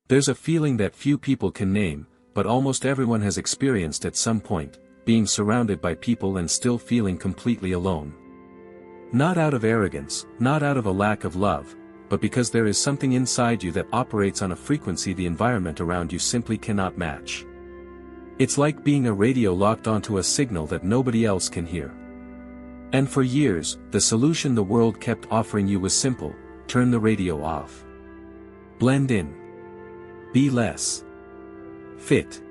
There's a feeling that few people can name, but almost everyone has experienced at some point, being surrounded by people and still feeling completely alone. Not out of arrogance, not out of a lack of love, but because there is something inside you that operates on a frequency the environment around you simply cannot match. It's like being a radio locked onto a signal that nobody else can hear. And for years, the solution the world kept offering you was simple: turn the radio off. Blend in. Be less. Fit.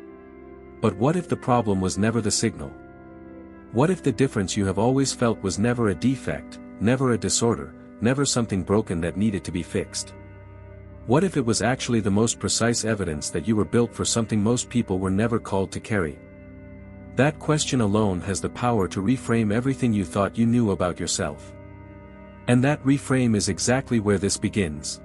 But what if the problem was never the signal? What if the difference you have always felt was never a defect, never a disorder, never something broken that needed to be fixed? What if it was actually the most precise evidence that you were built for something most people were never called to carry? That question alone has the power to reframe everything you thought you knew about yourself. And that reframe is exactly where this begins.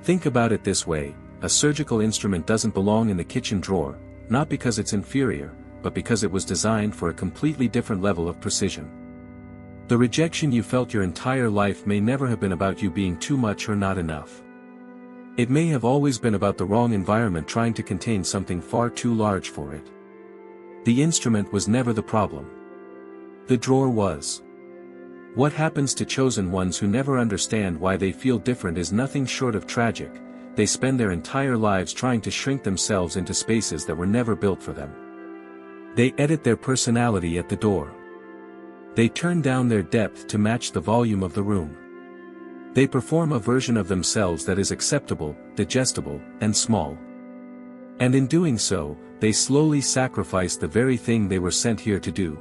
Think about it this way: a surgical instrument doesn't belong in the kitchen drawer, not because it's inferior, but because it was designed for a completely different level of precision. The rejection you felt your entire life may never have been about you being too much or not enough. It may have always been about the wrong environment trying to contain something far too large for it. The instrument was never the problem. The drawer was. What happens to chosen ones who never understand why they feel different is nothing short of tragic. They spend their entire lives trying to shrink themselves into spaces that were never built for them. They edit their personality at the door. They turn down their depth to match the volume of the room. They perform a version of themselves that is acceptable, digestible, and small. And in doing so, they slowly sacrifice the very thing they were sent here to do.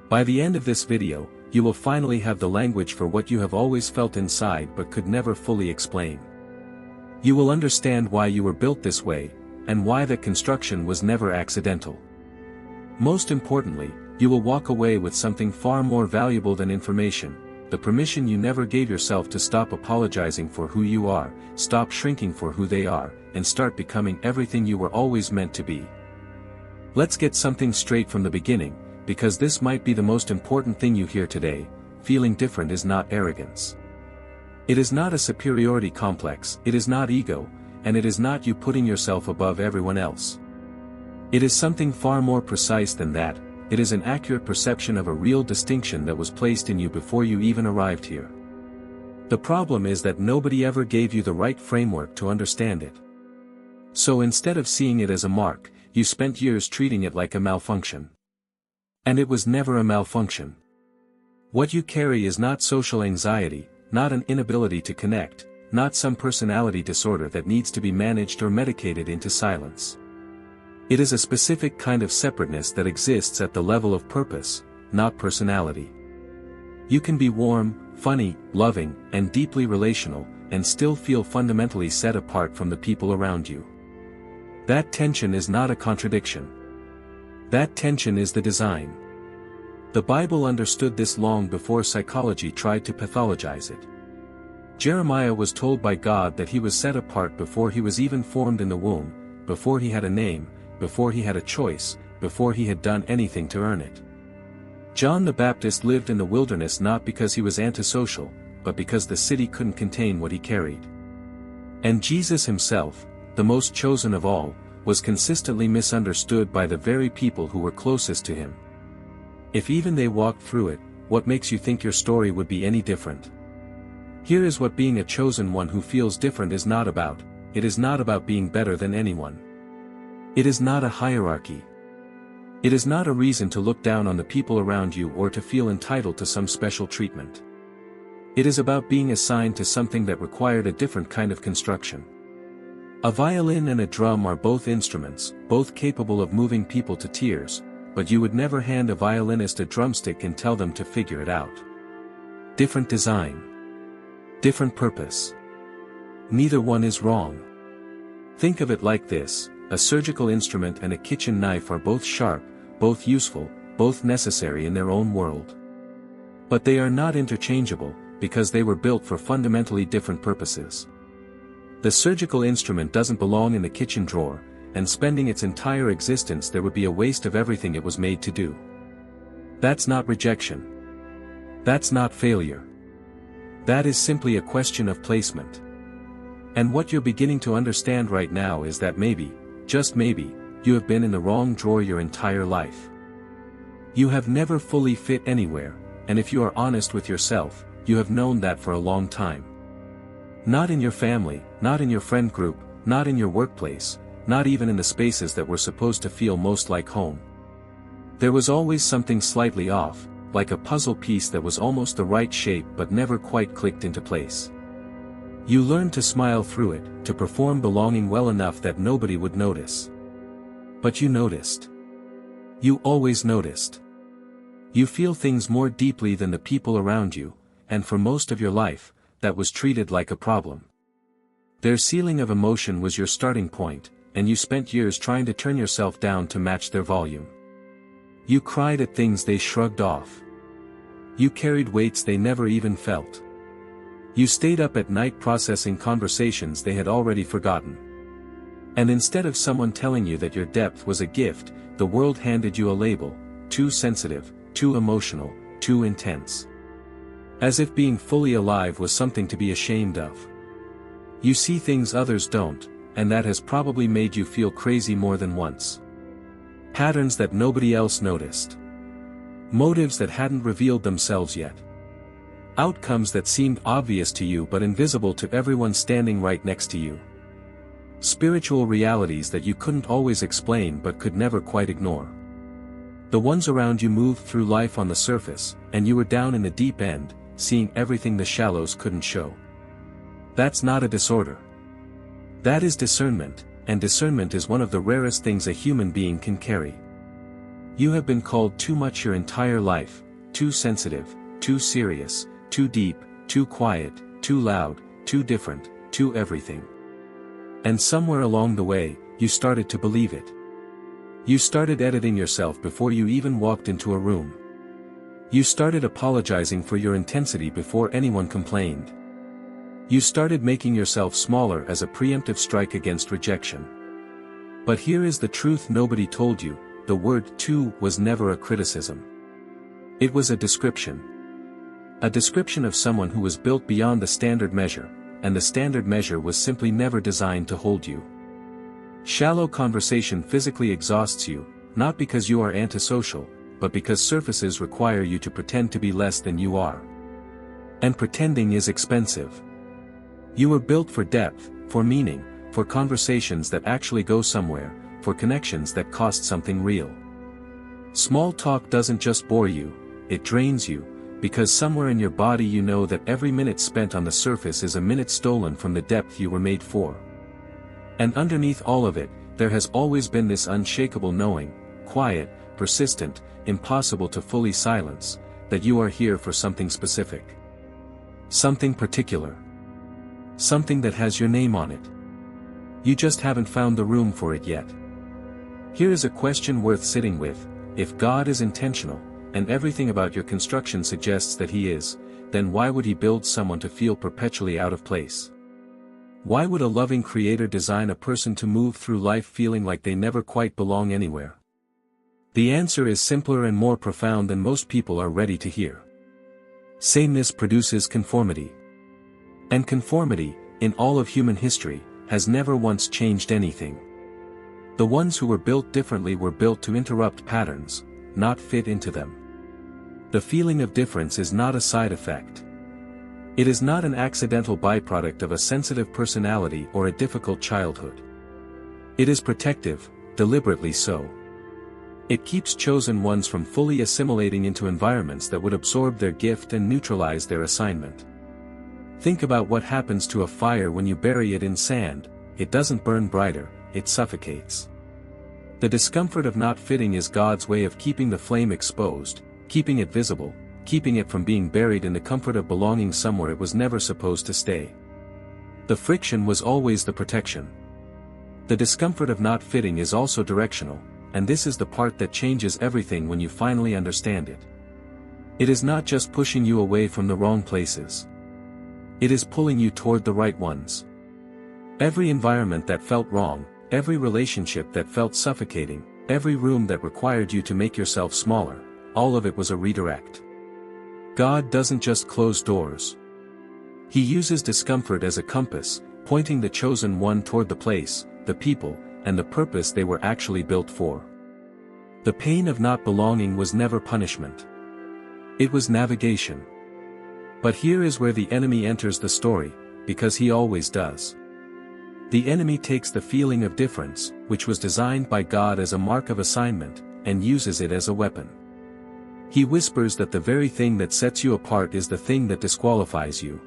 By the end of this video, you will finally have the language for what you have always felt inside but could never fully explain. You will understand why you were built this way, and why that construction was never accidental. Most importantly, you will walk away with something far more valuable than information: the permission you never gave yourself to stop apologizing for who you are, stop shrinking for who they are, and start becoming everything you were always meant to be. Let's get something straight from the beginning, because this might be the most important thing you hear today: feeling different is not arrogance. It is not a superiority complex, it is not ego, and it is not you putting yourself above everyone else. It is something far more precise than that. It is an accurate perception of a real distinction that was placed in you before you even arrived here. The problem is that nobody ever gave you the right framework to understand it. So instead of seeing it as a mark, you spent years treating it like a malfunction. And it was never a malfunction. What you carry is not social anxiety, not an inability to connect, not some personality disorder that needs to be managed or medicated into silence. It is a specific kind of separateness that exists at the level of purpose, not personality. You can be warm, funny, loving, and deeply relational, and still feel fundamentally set apart from the people around you. That tension is not a contradiction. That tension is the design. The Bible understood this long before psychology tried to pathologize it. Jeremiah was told by God that he was set apart before he was even formed in the womb, before he had a name, before he had a choice, before he had done anything to earn it. John the Baptist lived in the wilderness not because he was antisocial, but because the city couldn't contain what he carried. And Jesus himself, the most chosen of all, was consistently misunderstood by the very people who were closest to him. If even they walked through it, what makes you think your story would be any different? Here is what being a chosen one who feels different is not about. It is not about being better than anyone. It is not a hierarchy. It is not a reason to look down on the people around you or to feel entitled to some special treatment. It is about being assigned to something that required a different kind of construction. A violin and a drum are both instruments, both capable of moving people to tears, but you would never hand a violinist a drumstick and tell them to figure it out. Different design. Different purpose. Neither one is wrong. Think of it like this: a surgical instrument and a kitchen knife are both sharp, both useful, both necessary in their own world. But they are not interchangeable, because they were built for fundamentally different purposes. The surgical instrument doesn't belong in the kitchen drawer, and spending its entire existence there would be a waste of everything it was made to do. That's not rejection. That's not failure. That is simply a question of placement. And what you're beginning to understand right now is that maybe, just maybe, you have been in the wrong drawer your entire life. You have never fully fit anywhere, and if you are honest with yourself, you have known that for a long time. Not in your family, not in your friend group, not in your workplace, not even in the spaces that were supposed to feel most like home. There was always something slightly off, like a puzzle piece that was almost the right shape but never quite clicked into place. You learned to smile through it, to perform belonging well enough that nobody would notice. But you noticed. You always noticed. You feel things more deeply than the people around you, and for most of your life, that was treated like a problem. Their ceiling of emotion was your starting point, and you spent years trying to turn yourself down to match their volume. You cried at things they shrugged off. You carried weights they never even felt. You stayed up at night processing conversations they had already forgotten. And instead of someone telling you that your depth was a gift, the world handed you a label: too sensitive, too emotional, too intense. As if being fully alive was something to be ashamed of. You see things others don't, and that has probably made you feel crazy more than once. Patterns that nobody else noticed. Motives that hadn't revealed themselves yet. Outcomes that seemed obvious to you but invisible to everyone standing right next to you. Spiritual realities that you couldn't always explain but could never quite ignore. The ones around you moved through life on the surface, and you were down in the deep end, seeing everything the shallows couldn't show. That's not a disorder. That is discernment, and discernment is one of the rarest things a human being can carry. You have been called too much your entire life, too sensitive, too serious, too deep, too quiet, too loud, too different, too everything. And somewhere along the way, you started to believe it. You started editing yourself before you even walked into a room. You started apologizing for your intensity before anyone complained. You started making yourself smaller as a preemptive strike against rejection. But here is the truth nobody told you: the word too was never a criticism. It was a description. A description of someone who was built beyond the standard measure, and the standard measure was simply never designed to hold you. Shallow conversation physically exhausts you, not because you are antisocial, but because surfaces require you to pretend to be less than you are. And pretending is expensive. You were built for depth, for meaning, for conversations that actually go somewhere, for connections that cost something real. Small talk doesn't just bore you, it drains you, because somewhere in your body you know that every minute spent on the surface is a minute stolen from the depth you were made for. And underneath all of it, there has always been this unshakable knowing, quiet, persistent, impossible to fully silence, that you are here for something specific. Something particular. Something that has your name on it. You just haven't found the room for it yet. Here is a question worth sitting with: if God is intentional, and everything about your construction suggests that He is, then why would He build someone to feel perpetually out of place? Why would a loving Creator design a person to move through life feeling like they never quite belong anywhere? The answer is simpler and more profound than most people are ready to hear. Sameness produces conformity. And conformity, in all of human history, has never once changed anything. The ones who were built differently were built to interrupt patterns, not fit into them. The feeling of difference is not a side effect. It is not an accidental byproduct of a sensitive personality or a difficult childhood. It is protective, deliberately so. It keeps chosen ones from fully assimilating into environments that would absorb their gift and neutralize their assignment. Think about what happens to a fire when you bury it in sand: it doesn't burn brighter, it suffocates. The discomfort of not fitting is God's way of keeping the flame exposed, keeping it visible, keeping it from being buried in the comfort of belonging somewhere it was never supposed to stay. The friction was always the protection. The discomfort of not fitting is also directional, and this is the part that changes everything when you finally understand it. It is not just pushing you away from the wrong places. It is pulling you toward the right ones. Every environment that felt wrong, every relationship that felt suffocating, every room that required you to make yourself smaller, all of it was a redirect. God doesn't just close doors. He uses discomfort as a compass, pointing the chosen one toward the place, the people, and the purpose they were actually built for. The pain of not belonging was never punishment. It was navigation. But here is where the enemy enters the story, because he always does. The enemy takes the feeling of difference, which was designed by God as a mark of assignment, and uses it as a weapon. He whispers that the very thing that sets you apart is the thing that disqualifies you.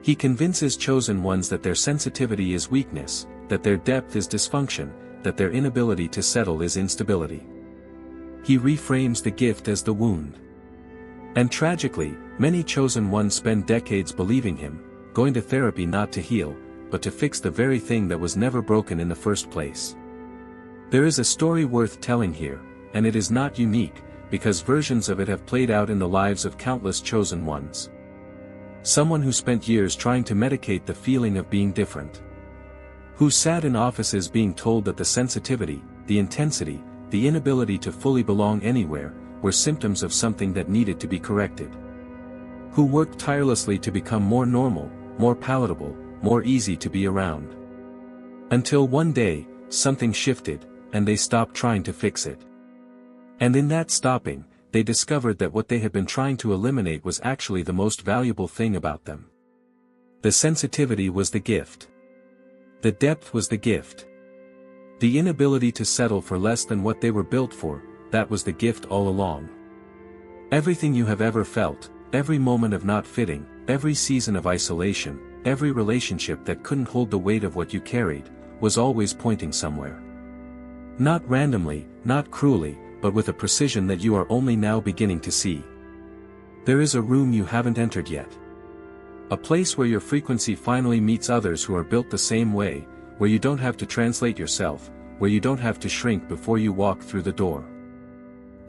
He convinces chosen ones that their sensitivity is weakness, that their depth is dysfunction, that their inability to settle is instability. He reframes the gift as the wound. And tragically, many chosen ones spend decades believing him, going to therapy not to heal, but to fix the very thing that was never broken in the first place. There is a story worth telling here, and it is not unique, because versions of it have played out in the lives of countless chosen ones. Someone who spent years trying to medicate the feeling of being different. Who sat in offices being told that the sensitivity, the intensity, the inability to fully belong anywhere, were symptoms of something that needed to be corrected. Who worked tirelessly to become more normal, more palatable, more easy to be around. Until one day, something shifted, and they stopped trying to fix it. And in that stopping, they discovered that what they had been trying to eliminate was actually the most valuable thing about them. The sensitivity was the gift. The depth was the gift. The inability to settle for less than what they were built for, that was the gift all along. Everything you have ever felt, every moment of not fitting, every season of isolation, every relationship that couldn't hold the weight of what you carried, was always pointing somewhere. Not randomly, not cruelly, but with a precision that you are only now beginning to see. There is a room you haven't entered yet. A place where your frequency finally meets others who are built the same way, where you don't have to translate yourself, where you don't have to shrink before you walk through the door.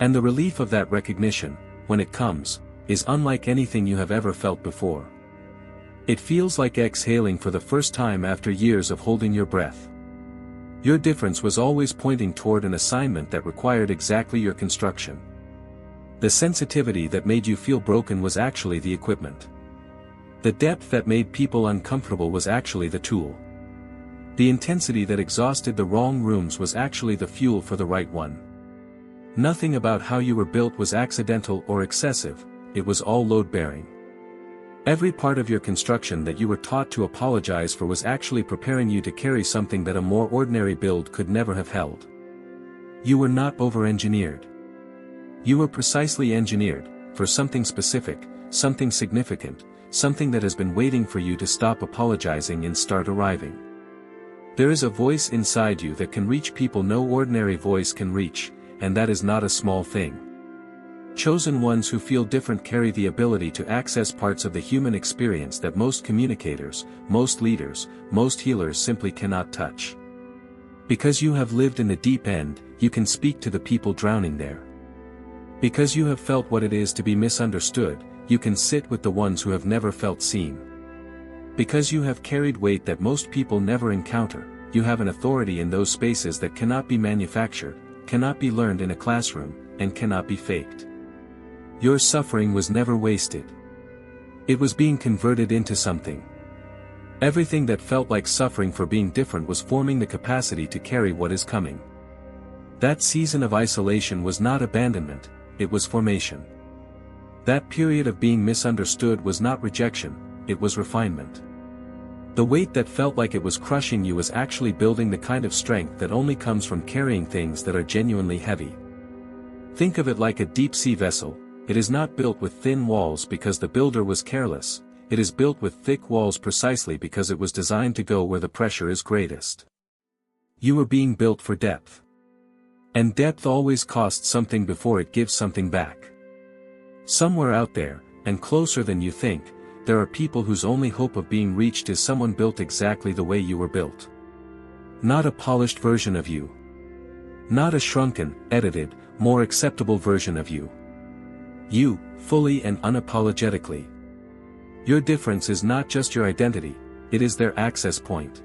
And the relief of that recognition, when it comes, is unlike anything you have ever felt before. It feels like exhaling for the first time after years of holding your breath. Your difference was always pointing toward an assignment that required exactly your construction. The sensitivity that made you feel broken was actually the equipment. The depth that made people uncomfortable was actually the tool. The intensity that exhausted the wrong rooms was actually the fuel for the right one. Nothing about how you were built was accidental or excessive, it was all load-bearing. Every part of your construction that you were taught to apologize for was actually preparing you to carry something that a more ordinary build could never have held. You were not over-engineered. You were precisely engineered, for something specific, something significant, something that has been waiting for you to stop apologizing and start arriving. There is a voice inside you that can reach people no ordinary voice can reach, and that is not a small thing. Chosen ones who feel different carry the ability to access parts of the human experience that most communicators, most leaders, most healers simply cannot touch. Because you have lived in the deep end, you can speak to the people drowning there. Because you have felt what it is to be misunderstood, you can sit with the ones who have never felt seen. Because you have carried weight that most people never encounter, you have an authority in those spaces that cannot be manufactured, cannot be learned in a classroom, and cannot be faked. Your suffering was never wasted. It was being converted into something. Everything that felt like suffering for being different was forming the capacity to carry what is coming. That season of isolation was not abandonment, it was formation. That period of being misunderstood was not rejection, it was refinement. The weight that felt like it was crushing you was actually building the kind of strength that only comes from carrying things that are genuinely heavy. Think of it like a deep-sea vessel. It is not built with thin walls because the builder was careless, it is built with thick walls precisely because it was designed to go where the pressure is greatest. You were being built for depth. And depth always costs something before it gives something back. Somewhere out there, and closer than you think, there are people whose only hope of being reached is someone built exactly the way you were built. Not a polished version of you. Not a shrunken, edited, more acceptable version of you. You, fully and unapologetically. Your difference is not just your identity, it is their access point.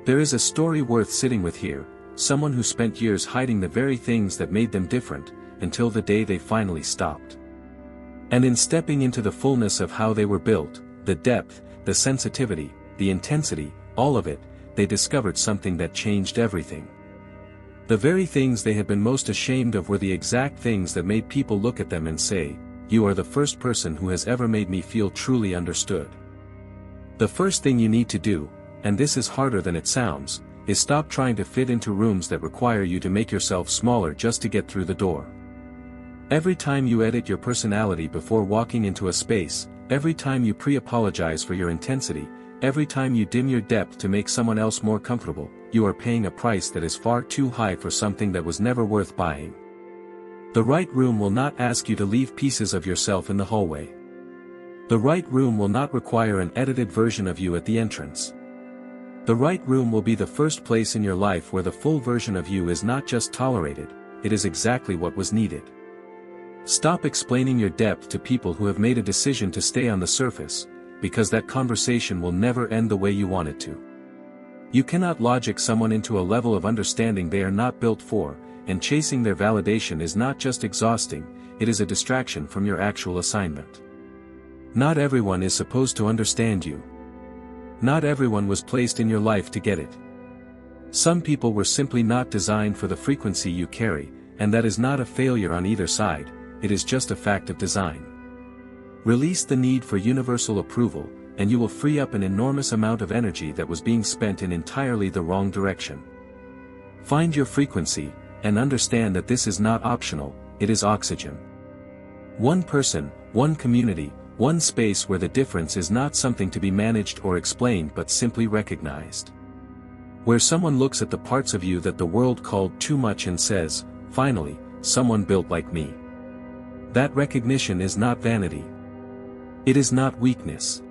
There is a story worth sitting with here, someone who spent years hiding the very things that made them different, until the day they finally stopped. And in stepping into the fullness of how they were built, the depth, the sensitivity, the intensity, all of it, they discovered something that changed everything. The very things they had been most ashamed of were the exact things that made people look at them and say, "You are the first person who has ever made me feel truly understood." The first thing you need to do, and this is harder than it sounds, is stop trying to fit into rooms that require you to make yourself smaller just to get through the door. Every time you edit your personality before walking into a space, every time you pre-apologize for your intensity, every time you dim your depth to make someone else more comfortable, you are paying a price that is far too high for something that was never worth buying. The right room will not ask you to leave pieces of yourself in the hallway. The right room will not require an edited version of you at the entrance. The right room will be the first place in your life where the full version of you is not just tolerated, it is exactly what was needed. Stop explaining your depth to people who have made a decision to stay on the surface, because that conversation will never end the way you want it to. You cannot logic someone into a level of understanding they are not built for, and chasing their validation is not just exhausting, it is a distraction from your actual assignment. Not everyone is supposed to understand you. Not everyone was placed in your life to get it. Some people were simply not designed for the frequency you carry, and that is not a failure on either side, it is just a fact of design. Release the need for universal approval, and you will free up an enormous amount of energy that was being spent in entirely the wrong direction. Find your frequency, and understand that this is not optional, it is oxygen. One person, one community, one space where the difference is not something to be managed or explained but simply recognized. Where someone looks at the parts of you that the world called too much and says, "Finally, someone built like me." That recognition is not vanity. It is not weakness.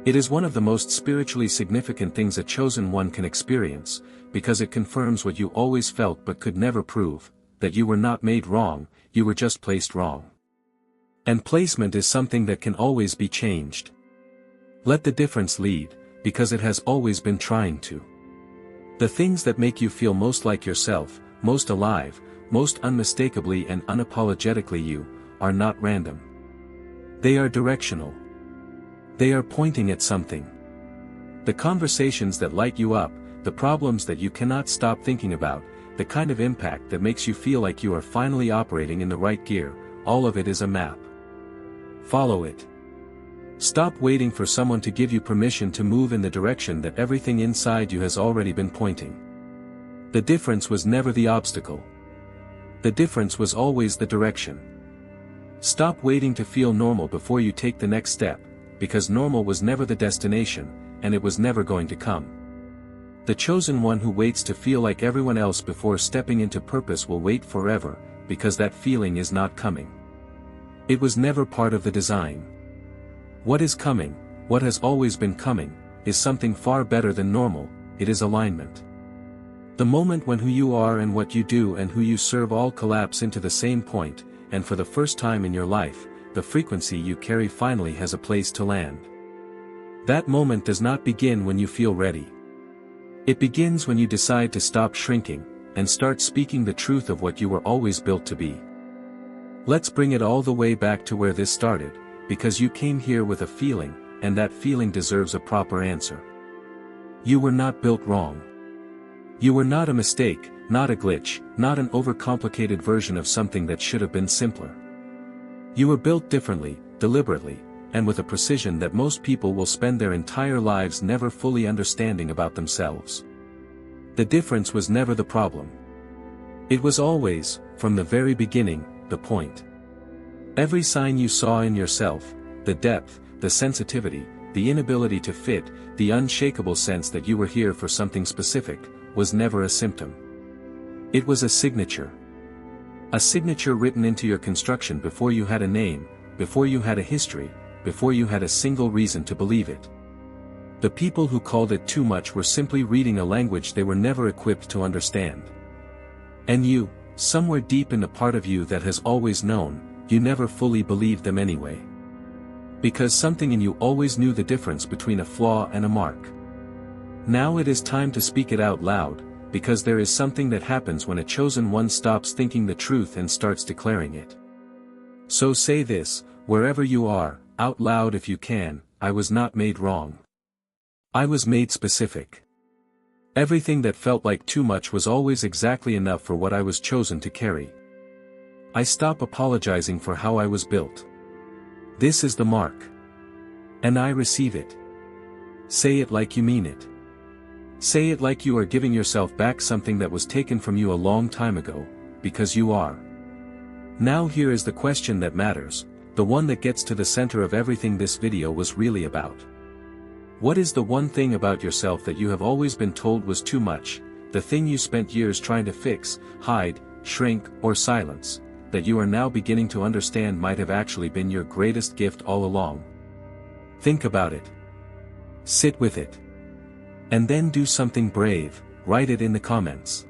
It is one of the most spiritually significant things a chosen one can experience, because it confirms what you always felt but could never prove, that you were not made wrong, you were just placed wrong. And placement is something that can always be changed. Let the difference lead, because it has always been trying to. The things that make you feel most like yourself, most alive, most unmistakably and unapologetically you, are not random. They are directional. They are pointing at something. The conversations that light you up, the problems that you cannot stop thinking about, the kind of impact that makes you feel like you are finally operating in the right gear, all of it is a map. Follow it. Stop waiting for someone to give you permission to move in the direction that everything inside you has already been pointing. The difference was never the obstacle. The difference was always the direction. Stop waiting to feel normal before you take the next step, because normal was never the destination, and it was never going to come. The chosen one who waits to feel like everyone else before stepping into purpose will wait forever, because that feeling is not coming. It was never part of the design. What is coming, what has always been coming, is something far better than normal, it is alignment. The moment when who you are and what you do and who you serve all collapse into the same point, and for the first time in your life, the frequency you carry finally has a place to land. That moment does not begin when you feel ready. It begins when you decide to stop shrinking, and start speaking the truth of what you were always built to be. Let's bring it all the way back to where this started, because you came here with a feeling, and that feeling deserves a proper answer. You were not built wrong. You were not a mistake, not a glitch, not an overcomplicated version of something that should have been simpler. You were built differently, deliberately, and with a precision that most people will spend their entire lives never fully understanding about themselves. The difference was never the problem. It was always, from the very beginning, the point. Every sign you saw in yourself, the depth, the sensitivity, the inability to fit, the unshakable sense that you were here for something specific, was never a symptom. It was a signature. A signature written into your construction before you had a name, before you had a history, before you had a single reason to believe it. The people who called it too much were simply reading a language they were never equipped to understand. And you, somewhere deep in the part of you that has always known, you never fully believed them anyway. Because something in you always knew the difference between a flaw and a mark. Now it is time to speak it out loud, because there is something that happens when a chosen one stops thinking the truth and starts declaring it. So say this, wherever you are, out loud if you can, I was not made wrong. I was made specific. Everything that felt like too much was always exactly enough for what I was chosen to carry. I stop apologizing for how I was built. This is the mark. And I receive it. Say it like you mean it. Say it like you are giving yourself back something that was taken from you a long time ago, because you are. Now here is the question that matters, the one that gets to the center of everything this video was really about. What is the one thing about yourself that you have always been told was too much, the thing you spent years trying to fix, hide, shrink, or silence, that you are now beginning to understand might have actually been your greatest gift all along? Think about it. Sit with it. And then do something brave, write it in the comments.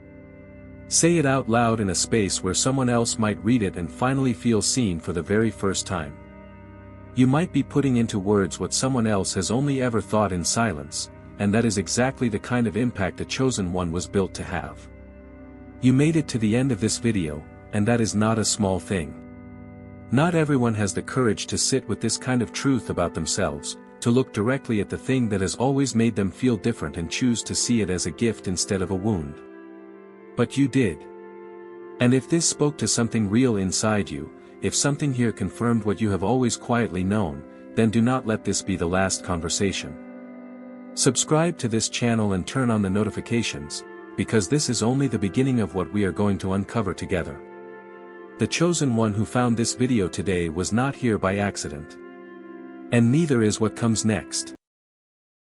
Say it out loud in a space where someone else might read it and finally feel seen for the very first time. You might be putting into words what someone else has only ever thought in silence, and that is exactly the kind of impact a chosen one was built to have. You made it to the end of this video, and that is not a small thing. Not everyone has the courage to sit with this kind of truth about themselves, to look directly at the thing that has always made them feel different and choose to see it as a gift instead of a wound. But you did. And if this spoke to something real inside you, if something here confirmed what you have always quietly known, then do not let this be the last conversation. Subscribe to this channel and turn on the notifications, because this is only the beginning of what we are going to uncover together. The chosen one who found this video today was not here by accident. And neither is what comes next.